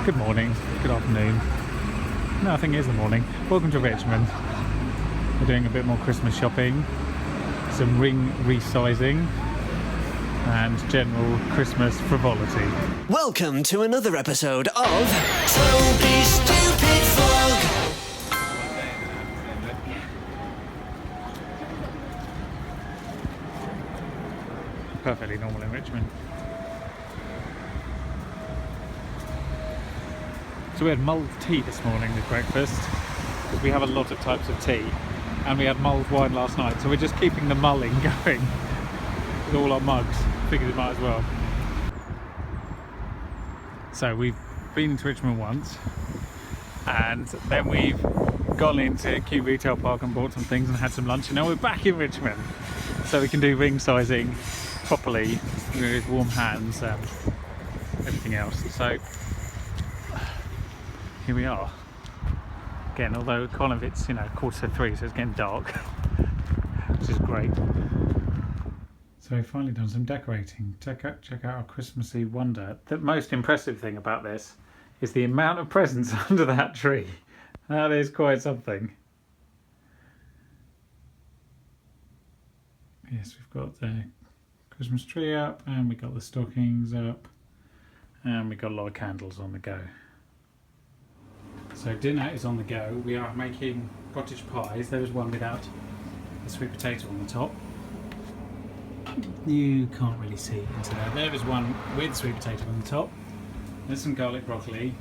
Good morning, good afternoon. No, I think it is the morning. Welcome to Richmond. We're doing a bit more Christmas shopping, some ring resizing, and general Christmas frivolity. Welcome to another episode of Toby Stupid Vlog. Perfectly normal in Richmond. So we had mulled tea this morning with breakfast, because we have a lot of types of tea, and we had mulled wine last night, so we're just keeping the mulling going with all our mugs. Figured it might as well. So we've been to Richmond once, and then we've gone into Kew Retail Park and bought some things and had some lunch, and now we're back in Richmond, so we can do ring sizing properly with warm hands and everything else. So here we are again, although kind of it's 2:45, so it's getting dark, which is great. So we've finally done some decorating. Check out our Christmassy wonder. The most impressive thing about this is the amount of presents under that tree. That is quite something. Yes, we've got the Christmas tree up, and we got the stockings up, and we got a lot of candles on the go. So dinner is on the go. We are making cottage pies. There is one without the sweet potato on the top. You can't really see into there. There is one with sweet potato on the top. There's some garlic broccoli,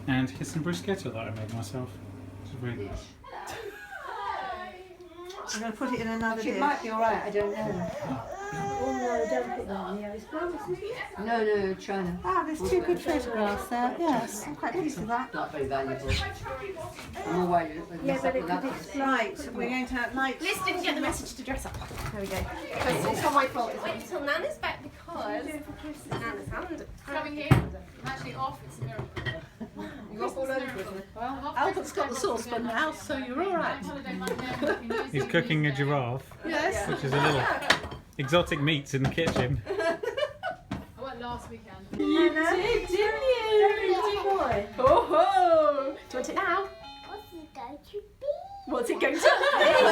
and here's some bruschetta that I made myself. Which is very nice. I'm going to put it in another dish. It might be alright, I don't know. Oh no, don't put that in the ice box. No, China. Ah, there's two good photographs there. Yes, I'm quite pleased with that. Not very valuable. I'm all worried Yeah, but it could explain. Right, we're going to have lights. Liz didn't get the message to dress up. There we go. It's not my fault. Wait until Nana's back because Nana's hand. Coming here. I'm actually off. It's a miracle. You're off all over Christmas. Well, Albert's got the saucepan now, so you're all right. He's cooking a giraffe, Yes. which is a little exotic meats in the kitchen. I went last weekend. You did, didn't you? Very boy. Oh, do you want it now? What's it going to be? It's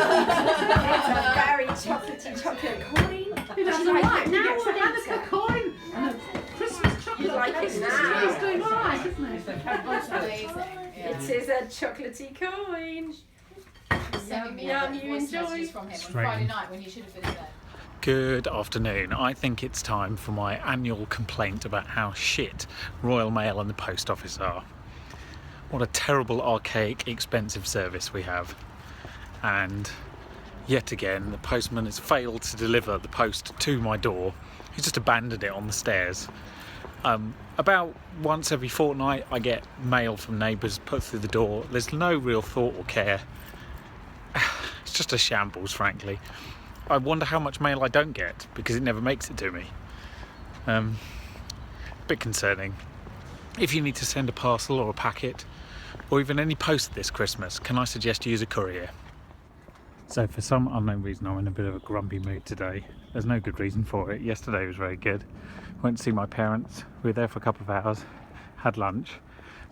a very chocolatey chocolate coin. Who doesn't like it? Now we're Hanukkah coin and a Christmas chocolate. You like it now? He's doing all right, isn't he? Amazing. Yeah. It is a chocolatey coin. Sending me Yum, voice you enjoy. messages from him on Straight Friday in. night when he should have been there. Good afternoon. I think it's time for my annual complaint about how shit Royal Mail and the Post Office are. What a terrible, archaic, expensive service we have. And yet again, the postman has failed to deliver the post to my door. He's just abandoned it on the stairs. About once every fortnight, I get mail from neighbours put through the door. There's no real thought or care. It's just a shambles, frankly. I wonder how much mail I don't get because it never makes it to me. Bit concerning. If you need to send a parcel or a packet, or even any post this Christmas, can I suggest you use a courier? So for some unknown reason, I'm in a bit of a grumpy mood today. There's no good reason for it. Yesterday was very good. Went to see my parents. We were there for a couple of hours, had lunch.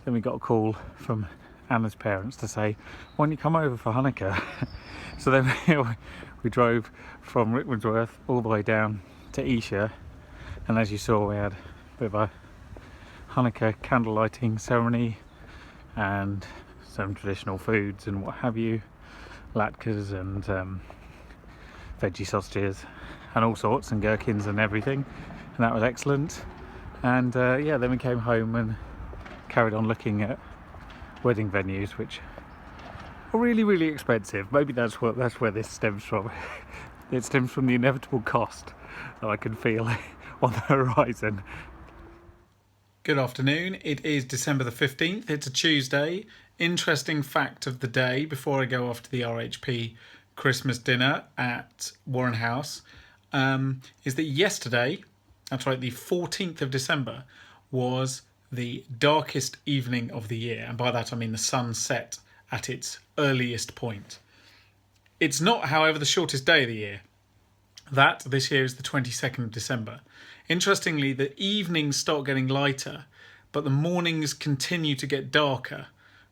Then we got a call from Anna's parents to say, why don't you come over for Hanukkah? So then we drove from Rickmansworth all the way down to Esher, and as you saw, we had a bit of a Hanukkah candle lighting ceremony and some traditional foods and what have you, latkes and veggie sausages and all sorts, and gherkins and everything, and that was excellent. And yeah, then we came home and carried on looking at wedding venues, which are really, really expensive. Maybe that's where this stems from. It stems from the inevitable cost that I can feel on the horizon. Good afternoon. It is December the 15th. It's a Tuesday. Interesting fact of the day before I go off to the RHP Christmas dinner at Warren House is that yesterday, that's right, the 14th of December, was the darkest evening of the year. And by that I mean the sun set at its earliest point. It's not, however, the shortest day of the year. That this year is the 22nd of December. Interestingly, the evenings start getting lighter, but the mornings continue to get darker,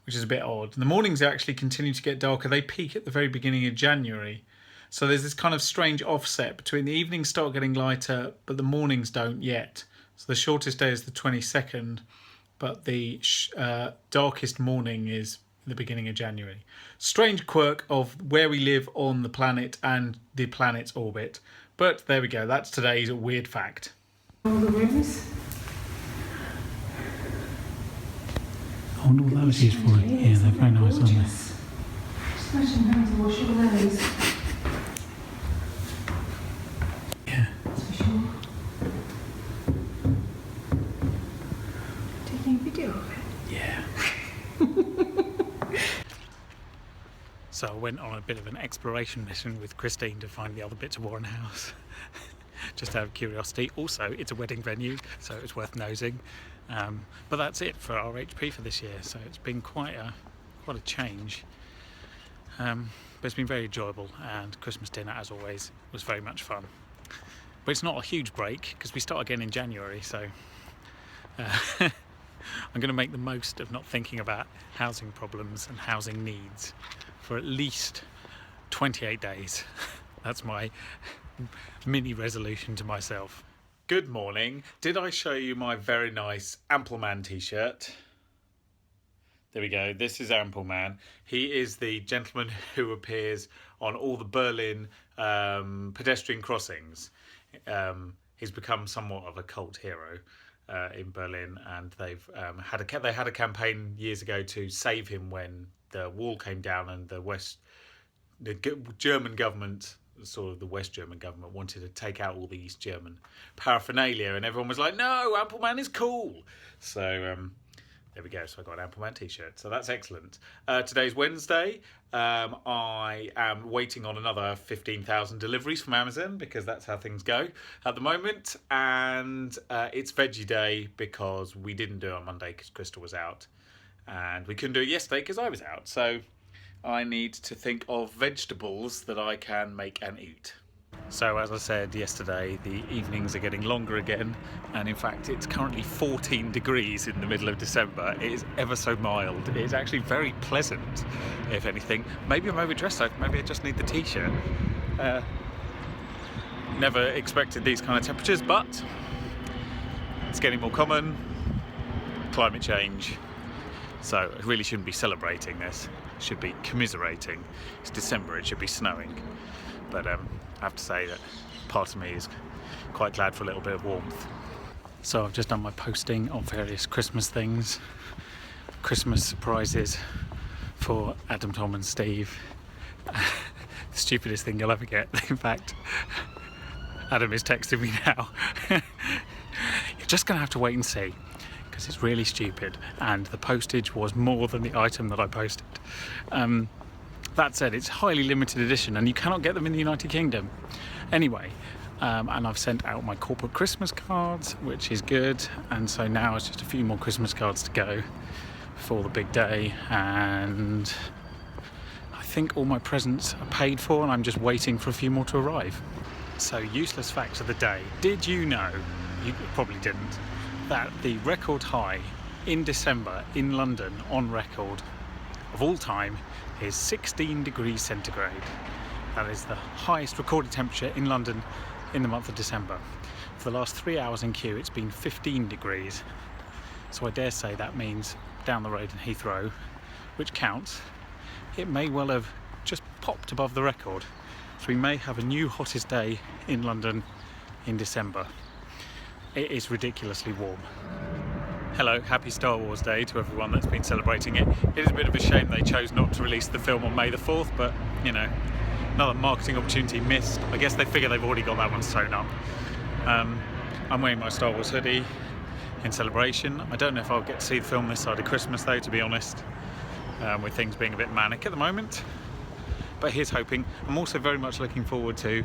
which is a bit odd. The mornings actually continue to get darker. They peak at the very beginning of January. So there's this kind of strange offset between the evenings start getting lighter, but the mornings don't yet. So the shortest day is the 22nd, but the darkest morning is the beginning of January. Strange quirk of where we live on the planet and the planet's orbit. But there we go, that's today's weird fact. All the rooms. I wonder what that is for. Yeah, they're very nice, aren't they? Just imagine having to wash all those. Yeah. That's for sure. Taking a video of it. Yeah. So I went on a bit of an exploration mission with Christine to find the other bits of Warren House. Just out of curiosity. Also, it's a wedding venue, so it's worth nosing. But that's it for our HP for this year. So it's been quite a change. But it's been very enjoyable, and Christmas dinner, as always, was very much fun. But it's not a huge break because we start again in January. So I'm going to make the most of not thinking about housing problems and housing needs for at least 28 days. That's my mini resolution to myself. Good morning. Did I show you my very nice Ample Man t-shirt? There we go. This is Ample Man. He is the gentleman who appears on all the Berlin pedestrian crossings. He's become somewhat of a cult hero in Berlin, and they've had a campaign years ago to save him when the wall came down and the German government, sort of the West German government, wanted to take out all the East German paraphernalia, and everyone was like, no, Ample Man is cool. So there we go. So I got an Ample Man t-shirt. So that's excellent. Today's Wednesday. I am waiting on another 15,000 deliveries from Amazon because that's how things go at the moment. And it's Veggie Day because we didn't do it on Monday because Crystal was out. And we couldn't do it yesterday because I was out. So I need to think of vegetables that I can make and eat. So as I said yesterday, the evenings are getting longer again, and in fact it's currently 14 degrees in the middle of December. It is ever so mild. It's actually very pleasant, if anything. Maybe I'm overdressed though, maybe I just need the t-shirt. Never expected these kind of temperatures, but it's getting more common. Climate change. So I really shouldn't be celebrating this. Should be commiserating. It's December, it should be snowing. But I have to say that part of me is quite glad for a little bit of warmth. So I've just done my posting of various Christmas things. Christmas surprises for Adam, Tom and Steve. The stupidest thing you'll ever get. In fact, Adam is texting me now. You're just going to have to wait and see, because it's really stupid, and the postage was more than the item that I posted. That said, it's highly limited edition and you cannot get them in the United Kingdom. Anyway, and I've sent out my corporate Christmas cards, which is good, and so now it's just a few more Christmas cards to go before the big day, and I think all my presents are paid for and I'm just waiting for a few more to arrive. So, useless facts of the day. Did you know, you probably didn't, that the record high in December in London on record of all time is 16 degrees centigrade. That is the highest recorded temperature in London in the month of December. For the last 3 hours in Kew it's been 15 degrees. So I dare say that means down the road in Heathrow, which counts, it may well have just popped above the record. So we may have a new hottest day in London in December. It is ridiculously warm. Hello, happy Star Wars Day to everyone that's been celebrating it. It is a bit of a shame they chose not to release the film on May the 4th, but, you know, another marketing opportunity missed. I guess they figure they've already got that one sewn up. I'm wearing my Star Wars hoodie in celebration. I don't know if I'll get to see the film this side of Christmas though, to be honest, with things being a bit manic at the moment. But here's hoping. I'm also very much looking forward to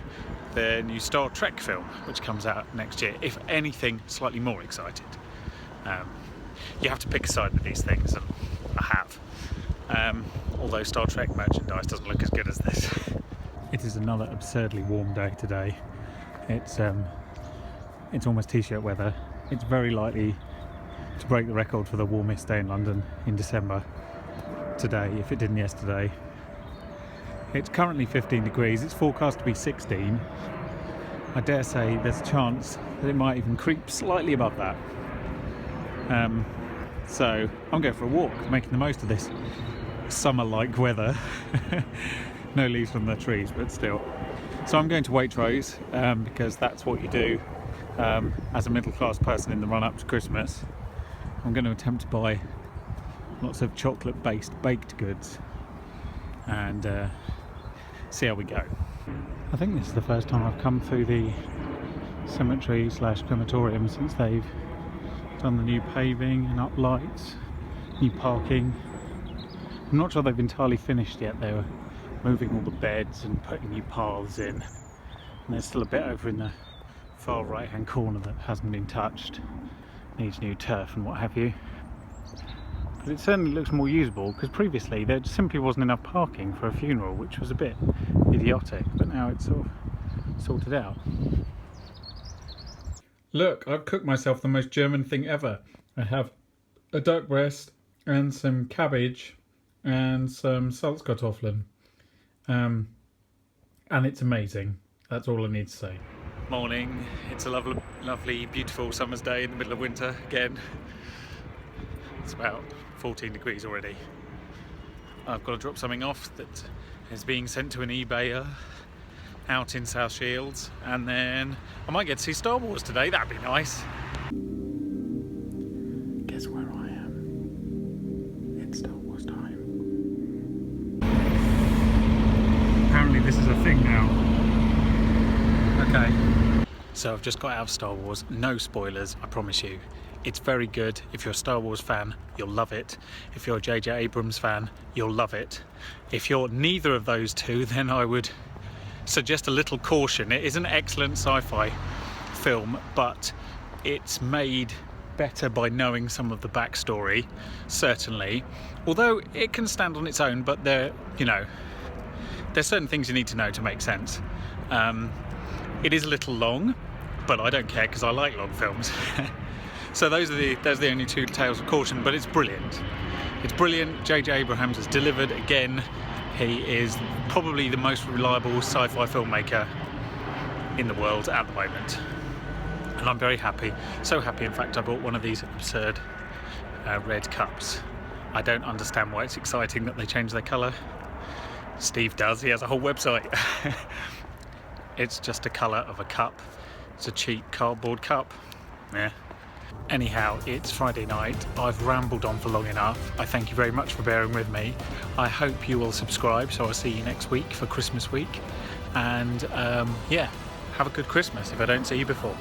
the new Star Trek film, which comes out next year. If anything, slightly more excited. You have to pick a side with these things, and I have. Although Star Trek merchandise doesn't look as good as this. It is another absurdly warm day today. It's almost t-shirt weather. It's very lightly to break the record for the warmest day in London in December today, if it didn't yesterday. It's currently 15 degrees, it's forecast to be 16. I dare say there's a chance that it might even creep slightly above that. So I'm going for a walk, making the most of this summer-like weather. No leaves from the trees, but still. So I'm going to Waitrose because that's what you do as a middle-class person in the run-up to Christmas. I'm going to attempt to buy lots of chocolate-based baked goods and see how we go. I think this is the first time I've come through the cemetery/crematorium since they've done the new paving and up lights, new parking. I'm not sure they've entirely finished yet. They were moving all the beds and putting new paths in, and there's still a bit over in the far right hand corner that hasn't been touched, needs new turf and what have you. But it certainly looks more usable, because previously there simply wasn't enough parking for a funeral, which was a bit idiotic, but now it's sort of sorted out. Look, I've cooked myself the most German thing ever. I have a duck breast and some cabbage and some Salzkartoffeln. And it's amazing. That's all I need to say. Morning. It's a lovely, beautiful summer's day in the middle of winter again. It's about 14 degrees already. I've got to drop something off that is being sent to an eBayer out in South Shields, and then I might get to see Star Wars today. That'd be nice. Guess where I am? It's Star Wars time. Apparently this is a thing now. Okay. So I've just got out of Star Wars. No spoilers, I promise you. It's very good. If you're a Star Wars fan, you'll love it. If you're a J.J. Abrams fan, you'll love it. If you're neither of those two, then I would suggest a little caution. It is an excellent sci-fi film, but it's made better by knowing some of the backstory, certainly. Although it can stand on its own, but there's certain things you need to know to make sense. It is a little long, but I don't care because I like long films. So those are the only two tales of caution, but it's brilliant. It's brilliant. J.J. Abrams has delivered again. He is probably the most reliable sci-fi filmmaker in the world at the moment. And I'm very happy. So happy, in fact, I bought one of these absurd red cups. I don't understand why it's exciting that they change their colour. Steve does. He has a whole website. It's just a colour of a cup. It's a cheap cardboard cup. Yeah. Anyhow, it's Friday night. I've rambled on for long enough. I thank you very much for bearing with me. I hope you will subscribe, so I'll see you next week for Christmas week. And yeah, have a good Christmas if I don't see you before.